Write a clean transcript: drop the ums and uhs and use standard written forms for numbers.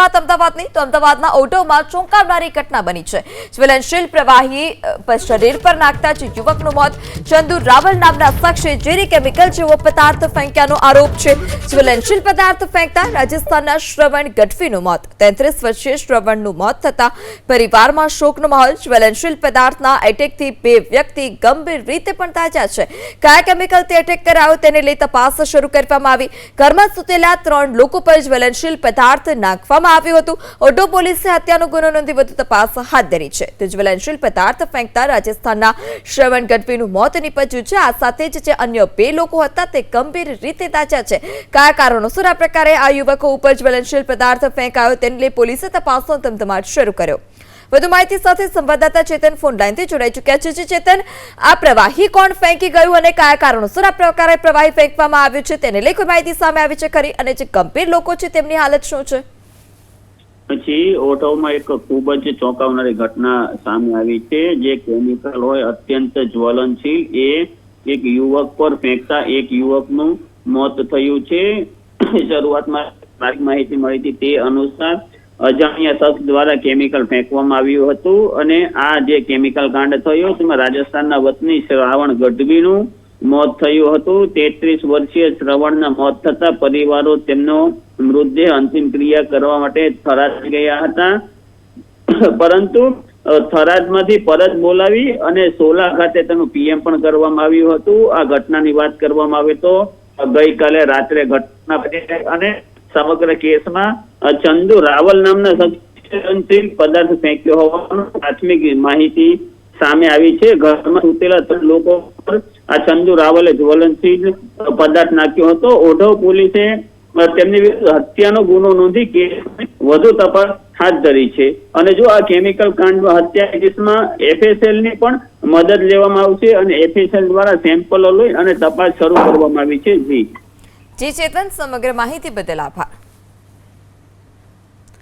વાત અમદાવાદની તો અમદાવાદના ઓઢવમાં ચોંકાવનારી ઘટના બની છે। જ્વલનશીલ પ્રવાહી શરીર પર નાખતા જ યુવકનું મોત। ચંદુ રાવલ નામના શખ્સે ઝેરી કેમિકલ જેવો પદાર્થ ફેંક્યાનો આરોપ છે। જ્વલનશીલ પદાર્થ ફેંકતા રાજસ્થાનના શ્રવણ ગઢવીનું મોત। 33 વર્ષીય શ્રવણનું મોત થતા પરિવારમાં શોકનો માહોલ। જ્વલનશીલ પદાર્થના એટેકથી 2 વ્યક્તિ ગંભીર રીતે પણ તાજા છે। કયા કેમિકલથી એટેક કરાયો તેને લઈ તપાસ શરૂ કરવામાં આવી। ઘરમાં સૂતેલા 3 લોકો પર જ્વલનશીલ પદાર્થ નાખવામાં આવ્યું હતું। ઓઢવ પોલીસે હત્યાનો ગુનો નોંધી વધુ તપાસ હાથ ધરી છે। તો જ્વલનશીલ પદાર્થ ફેંકતા રાજસ્થાનના શ્રવણ ગઢવીનું મોત નીપજ્યું છે। આ સાથે જ જે અન્ય 2 લોકો હતા તે ગંભીર રીતે તાજા છે। કયા કારણોસર આ પ્રકારે આ યુવકો ઉપર જ્વલનશીલ પદાર્થ ફેંકાયો તેને લઈ પોલીસે તપાસનો ધમધમાટ શરૂ કર્યો। વધુ માહિતી સાથે સંવાદદાતા ચેતન ફોન લાઈનથી જોડાઈ ચૂક્યા છે। ચેતન, આ પ્રવાહી કોણ ફેંકી ગયું અને કયા કારણોસર આ પ્રકારે પ્રવાહી ફેંકવામાં આવ્યું છે તેને લઈ કોઈ માહિતી સામે આવી છે ખરી? અને જે ગંભીર લોકો છે તેમની હાલત શું છે? પછી ઓઢવમાં એક ખૂબ જ ચોંકાવનારી ઘટના સામે આવી છે। જે કેમિકલ હોય અત્યંત જ્વલનશીલ એ એક યુવક પર ફેંકતા એક યુવકનું મોત થયું છે। શરૂઆતમાં માહિતી મળી હતી તે અનુસાર અજાણ્યા શખ્સ દ્વારા કેમિકલ ફેંકવામાં આવ્યું હતું અને આ જે કેમિકલ કાંડ થયો તેમાં રાજસ્થાનના વતની શ્રાવણ ગઢવીનું મોત થયું હતું। 33 વર્ષીય શ્રવણના મોત થતા પરિવારો તેમનો મૃતદેહ અંતિમ ક્રિયા કરવા માટે થરાદ ગયા હતા, પરંતુ થરાદમાંથી પરત બોલાવી અને સોલા ખાતે તેનું પીએમ પણ કરવામાં આવ્યું હતું। આ ઘટનાની વાત કરવામાં આવે તો ગઈકાલે રાત્રે ઘટના બની અને સમગ્ર કેસમાં ચંદુ રાવલ નામના જ્વલનશીલ પદાર્થ ફેંક્યો હોવાનું પ્રાથમિક માહિતી સામે આવી છે। ઘરમાં સૂતેલા 3 લોકો પર આ ચંદુ રાવલે જ્વલનશીલ પદાર્થ નાખ્યો હતો। ઓઢવ પોલીસે તેમની વિરુદ્ધ હત્યાનો ગુનો નોંધી કેસની વધુ તપાસ હાથ ધરી છે અને જો આ કેમિકલ કાંડમાં હત્યા કેસમાં FSL ની પણ મદદ લેવામાં આવશે અને FSL દ્વારા સેમ્પલો લઈ અને તપાસ શરૂ કરવામાં આવી છે। જી ચેતન, સમગ્ર માહિતી બદલ આભાર।